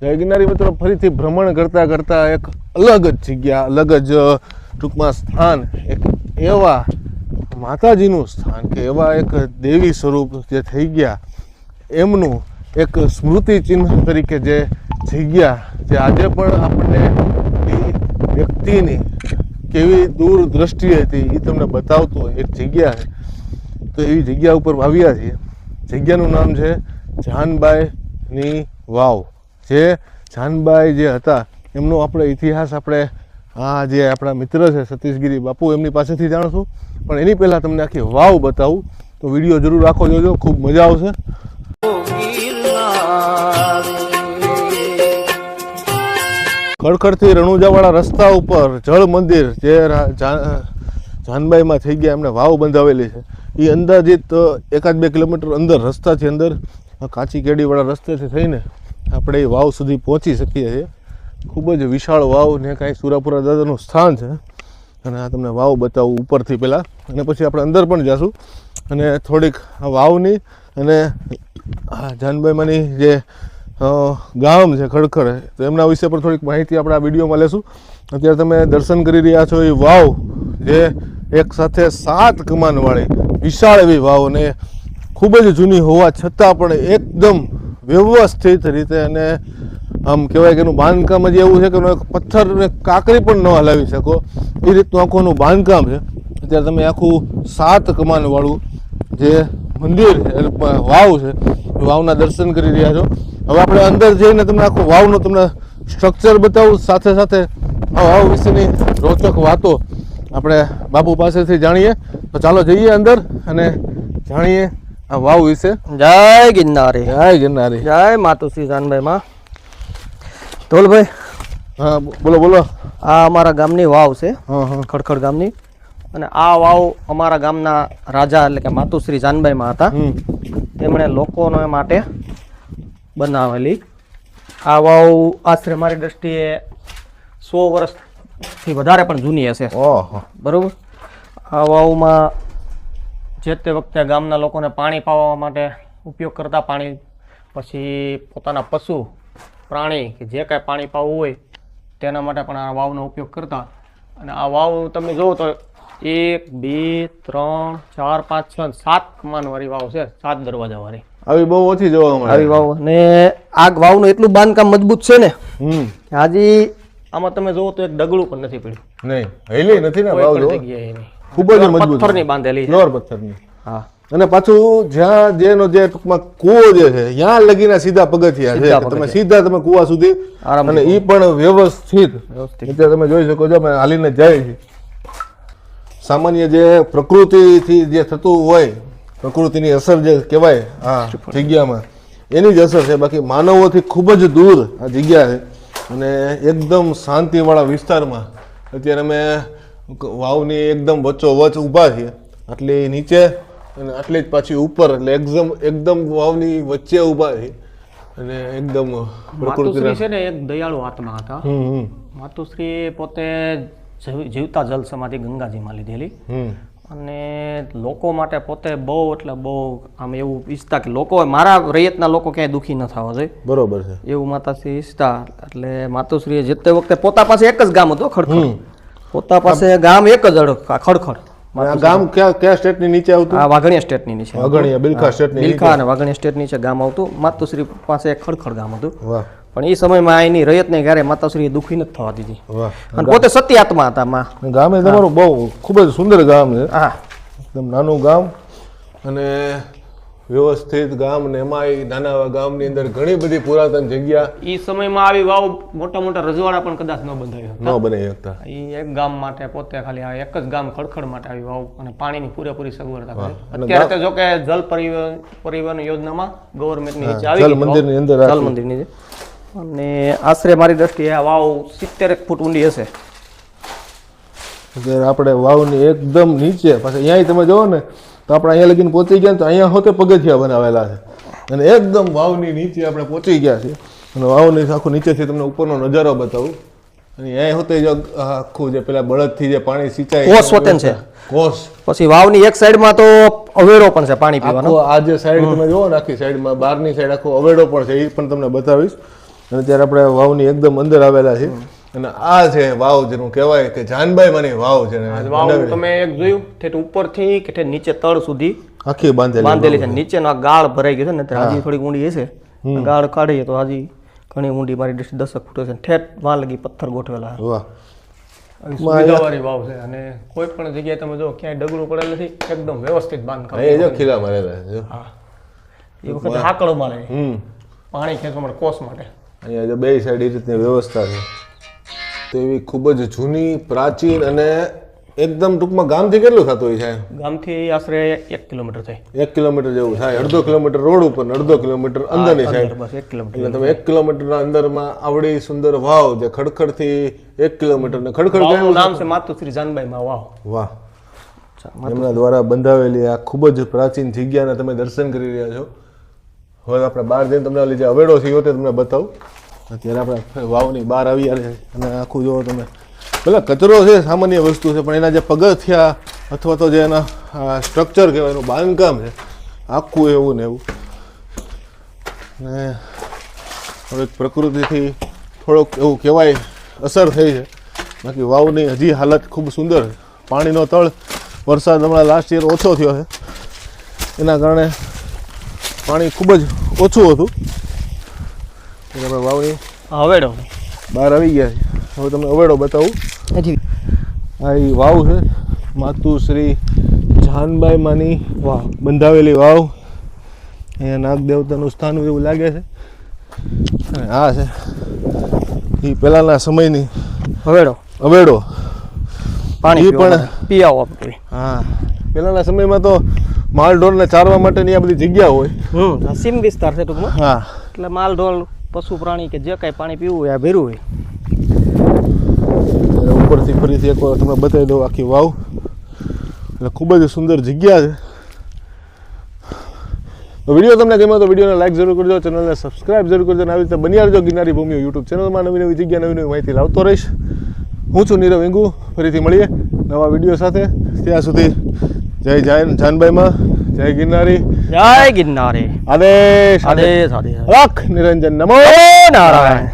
જય ગિરનારી મિત્રો, ફરીથી ભ્રમણ કરતા કરતા એક અલગ જ જગ્યા, અલગ જ ટૂંકમાં સ્થાન, એક એવા માતાજીનું સ્થાન કે એવા એક દેવી સ્વરૂપ જે થઈ ગયા એમનું એક સ્મૃતિ ચિહ્ન તરીકે જે જગ્યા જે આજે પણ આપણને એ વ્યક્તિની કેવી દૂરદ્રષ્ટિ હતી એ તમને બતાવતો એક જગ્યા છે. તો એવી જગ્યા ઉપર આવ્યા છીએ. જગ્યાનું નામ છે જાનબાઈની વાવ. જે જાનબાઈ જે હતા એમનો આપણે ઇતિહાસ આપણે આ જે આપણા મિત્ર છે સતીશગીરી બાપુ એમની પાસેથી જાણશું, પણ એની પહેલાં તમને આખી વાવ બતાવું. તો વિડીયો જરૂર આખો જોજો, ખૂબ મજા આવશે. ખડખડથી રણુજાવાળા રસ્તા ઉપર જળ મંદિર જે જાનબાઈમાં થઈ ગયા એમને વાવ બંધાવેલી છે. એ અંદાજિત 1-2 કિલોમીટર અંદર રસ્તાથી અંદર કાચી કેડીવાળા રસ્તેથી થઈને આપણે એ વાવ સુધી પહોંચી શકીએ છીએ. ખૂબ જ વિશાળ વાવ ને કાંઈ સુરાપુરા દાદાનું સ્થાન છે. અને આ તમને વાવ બતાવું ઉપરથી પહેલાં, અને પછી આપણે અંદર પણ જઈશું અને થોડીક વાવની અને જાનબાઈમાંની જે ગામ છે ખડખડ, તો એમના વિશે પણ થોડીક માહિતી આપણે આ વિડીયોમાં લેશું. અત્યારે તમે દર્શન કરી રહ્યા છો એ વાવ જે એક સાથે 7 કમાનવાળી વિશાળ એવી વાવ, અને ખૂબ જ જૂની હોવા છતાં પણ એકદમ વ્યવસ્થિત રીતે, અને આમ કહેવાય કે એનું બાંધકામ જ એવું છે કે પથ્થર ને કાંકરી પણ ન હલાવી શકો એ રીતનું આખું બાંધકામ છે. અત્યારે તમે આખું 7 કમાનવાળું જે મંદિર છે, વાવ છે, વાવના દર્શન કરી રહ્યા છો. હવે આપણે અંદર જઈને તમને આખું વાવનું તમને સ્ટ્રક્ચર બતાવું, સાથે સાથે આ વાવ વિશેની રોચક વાતો આપણે બાપુ પાસેથી જાણીએ. તો ચાલો જઈએ અંદર અને જાણીએ આ વાવ વિશે. જય ગિરનારી, જય ગિરનારી, જય માતુશ્રી જાનબાઈ માં. ધોલભાઈ, હા બોલો બોલો. આ અમારા ગામની વાવ છે, હા ખડખડ ગામની. અને આ વાવ અમારા ગામના રાજા એટલે કે માતુશ્રી જાનબાઈ માં હતા, તેમણે લોકોને માટે બનાવેલી. આ વાવ આશરે મારી દ્રષ્ટિએ 100 વર્ષથી વધારે પણ જૂની હશે. ઓહો, બરોબર. આ વાવમાં જે તે વખતે ગામના લોકોને પાણી પાવા માટે ઉપયોગ કરતા, પાણી પછી પોતાના પશુ પ્રાણી કે જે કાંઈ પાણી પાવું હોય તેના માટે પણ આ વાવનો ઉપયોગ કરતા. અને આ વાવ તમે જુઓ તો 1, 2, 3, 4, 5, 6, 7 કમાનવાળી વાવ છે, 7 દરવાજાવાળી. આવી બહુ ઓછી જોવા મળે આવી વાવ. અને આ વાવનું એટલું બાંધકામ મજબૂત છે ને, હાજી આમાં તમે જુઓ તો એક ડગલું પણ નથી પડ્યું. નહીં, હેલી નથી ને વાવ, જો ખૂબ જ મજબૂત પથ્થરની બાંધેલી છે, પ્યોર પથ્થરની. હા. અને પાછું જ્યાં જેનો જે ટૂંકમાં કૂવો જે છે ત્યાં લગીના સીધા પગથિયા છે, તમે સીધા તમે કૂવા સુધી, અને એ પણ વ્યવસ્થિત. અત્યારે તમે જોઈ શકો છો, અમે હાલીને જાય છે. સામાન્ય જે પ્રકૃતિથી જે થતું હોય, પ્રકૃતિની અસર જે કહેવાય આ જગ્યામાં, એની જ અસર છે. બાકી માનવોથી ખૂબ જ દૂર આ જગ્યા છે, અને એકદમ શાંતિવાળા વિસ્તારમાં અત્યારે અમે વાવની એકદમ વચ્ચોવચ્ચ ઊભા છીએ. આટલી નીચે અને આટલી જ પાછી ઉપર, એટલે એકદમ વાવની વચ્ચે ઊભા છે. અને એકદમ માતુશ્રી છે ને એક દયાળુ આત્મા હતા. માતુશ્રી પોતે જીવતા જલ સમાધિ ગંગાજીમાં લીધેલી, અને લોકો માટે પોતે બહુ એટલે બહુ આમ એવું ઈચ્છતા કે લોકો, મારા રૈયતના લોકો ક્યાંય દુઃખી ન થવા જોઈએ. બરોબર છે, એવું માતાશ્રી ઈચ્છતા. એટલે માતુશ્રીએ જે તે વખતે પોતા પાસે એક જ ગામ હતું, ખડખડ. પોતા પાસે ગામ એક જ ખડખડ. આ ગામ કયા સ્ટેટની નીચે આવતું? આ વાઘણિયા સ્ટેટની નીચે. વાઘણિયા, બિલખા સ્ટેટની, બિલખા અને વાઘણિયા સ્ટેટ નીચે ગામ આવતું. માતુશ્રી પાસે એક ખડખડ ગામ હતું. વાહ. પણ એ સમયમાં એની રયતને ક્યારે માતાશ્રીએ દુઃખી નથી થવા દીધી. વાહ. અને પોતે સતી આત્મા હતા માં. ગામે તમારું બહુ ખૂબ જ સુંદર ગામ છે. હા, એકદમ નાનું ગામ અને વ્યવસ્થિત ગામ, ને એમાં નાના ગામની અંદર ઘણી બધી પુરાતન જગ્યા. એ સમયમાં આવી વાવ મોટા મોટા રજવાડા પણ કદાચ ન બંધાવી ન બનાવી શકતા. એ એક ગામ માટે પોતે ખાલી આ એક જ ગામ ખડખડ માટે આવી વાવ અને પાણીની પૂરેપૂરી સગવડતા કરે. અત્યારે તો જો કે જલ પરિવહન યોજનામાં ગવર્મેન્ટની નીચે આવી જલ મંદિરની અંદર, જલ મંદિરની છે. અને આશરે મારી દ્રષ્ટિએ આ વાવ 70 ફૂટ ઊંડી હશે. અત્યારે આપણે વાવની એકદમ નીચે પાછા અહીંયા તમે જોવો ને તો આપણે અહીંયા લગીને પહોંચી ગયા, તો અહીંયા હોતે પગથિયા બનાવેલા છે, અને એકદમ વાવની નીચે આપણે પહોંચી ગયા છીએ. અને વાવની આખું નીચેથી તમને ઉપરનો નજારો બતાવું. અને અહીંયા હોતે જો આખું જે પેલા બળદથી જે પાણી સિંચાઈ કોસ વતન છે, કોસ. પછી વાવની એક સાઈડમાં તો અવેડો પણ છે પાણી પીવાનો. આ જે સાઈડ તમે જોવો ને આખી સાઈડમાં, બહારની સાઈડ આખો અવેડો પણ છે, એ પણ તમને બતાવીશ. અને અત્યારે આપણે વાવની એકદમ અંદર આવેલા છે અને આ છે વાવ જેનું કહેવાય કે જાનબાઈ માની વાવ છે ને વાવ તમે એક જોયું ઠેઠ ઉપરથી કે ઠેઠ નીચે તળ સુધી આખી બાંધેલી છે. નીચેનો આ ગાળ ભરાઈ ગયો છે ને હજી થોડી ઊંડી હશે. ગાળ કાઢીએ તો હજી ઘણી ઊંડી મારી દ્રષ્ટિ 10 ફૂટ છે. ઠેઠ વાં લગી પથ્થર ગોઠવેલા છે. વાહ સુવિધાવાળી વાવ છે અને કોઈ પણ જગ્યાએ તમે જો ક્યાંય ડગલું પડેલ નથી. એકદમ વ્યવસ્થિત બાંધકામ. એ જો ખીલા મારેલા છે. હા એ વખતે હાકડો મારે પાણી ખેંચવા માટે કોસ માટે. અહીંયા જો બે સાઈડ એ રીતની વ્યવસ્થા છે. તો એવી ખૂબ જ જૂની પ્રાચીન અને એકદમ ટૂંકમાં ગામથી કેટલું થતું હોય છે? ગામથી આશરે 1 કિલોમીટર થાય. 1 કિલોમીટર જેવું થાય. અડધો કિલોમીટર રોડ ઉપર ને અડધો કિલોમીટર અંદરની સાઈડ. બસ 1 કિલોમીટર. એટલે તમે 1 કિલોમીટરના અંદરમાં આવડી સુંદર વાવ જે ખડખડથી 1 કિલોમીટર ને ખડખડ વાવનું નામ છે માતુશ્રી જાનબાઈ માં વાવ. વાહ. એમના દ્વારા બંધાવેલી આ ખૂબ જ પ્રાચીન જગ્યાના તમે દર્શન કરી રહ્યા છો. હવે આપણે બહાર જઈને તમને ઓલી જે અવેડો થયો તે તમને બતાવું. અત્યારે આપણે વાવની બહાર આવી છે અને આખું જોવો તમે. ભલે કચરો છે સામાન્ય વસ્તુ છે પણ એના જે પગથિયા અથવા તો જે એના સ્ટ્રક્ચર કહેવાય એનું બાંધકામ છે આખું એવું ને એવું. ને થોડીક પ્રકૃતિથી થોડોક એવું કહેવાય અસર થઈ છે. બાકી વાવની હજી હાલત ખૂબ સુંદર છે. પાણીનો તળ વરસાદ હમણાં લાસ્ટ યર ઓછો થયો છે એના કારણે પાણી ખૂબ જ ઓછું હતું. એટલે આપણે વાવની હવેડો બહાર આવી ગયા છે. હવે તમને અવેડો બતાવું. આ એ વાવ છે માતુશ્રી જાનબાઈ માની વાવ બંધાવેલી વાવ. અહીંયા નાગ દેવતાનું સ્થાન એવું લાગે છે. અને આ છે એ પહેલાંના સમયની અવેડો પાણી પણ પીઆવો આપણે. હા પહેલાંના સમયમાં તો માલ ઢોરને ચારવા માટેની આ બધી જગ્યા હોય. સીમ વિસ્તાર છે ટૂંકમાં. હા એટલે માલ ઢોર પશુ પ્રાણી કે જે કાંઈ પાણી પીવું હોય આ ભેરું હોય. ઉપરથી ફરીથી એકવાર તમને બતાવી દઉં આખી વાવ. એટલે ખૂબ જ સુંદર જગ્યા છે. તો વિડીયો તમને ગમ્યો તો વિડીયોને લાઈક જરૂર કરજો, ચેનલને સબસ્ક્રાઈબ જરૂર કરજો અને આવી રીતે બની રહેજો ગિરનારી ભૂમિ યુટ્યુબ ચેનલમાં. નવી નવી જગ્યા નવી નવી માહિતી લાવતો રહીશ. હું છું નીરવ ઇંગુ. ફરીથી મળીએ નવા વિડીયો સાથે. ત્યાં સુધી જય જાનબાઈમાં, જય ગિરનારી, જય ગિરનારી. આદેશ આદેશ આદેશ. રાખ નિરંજન. નમો નારાયણ.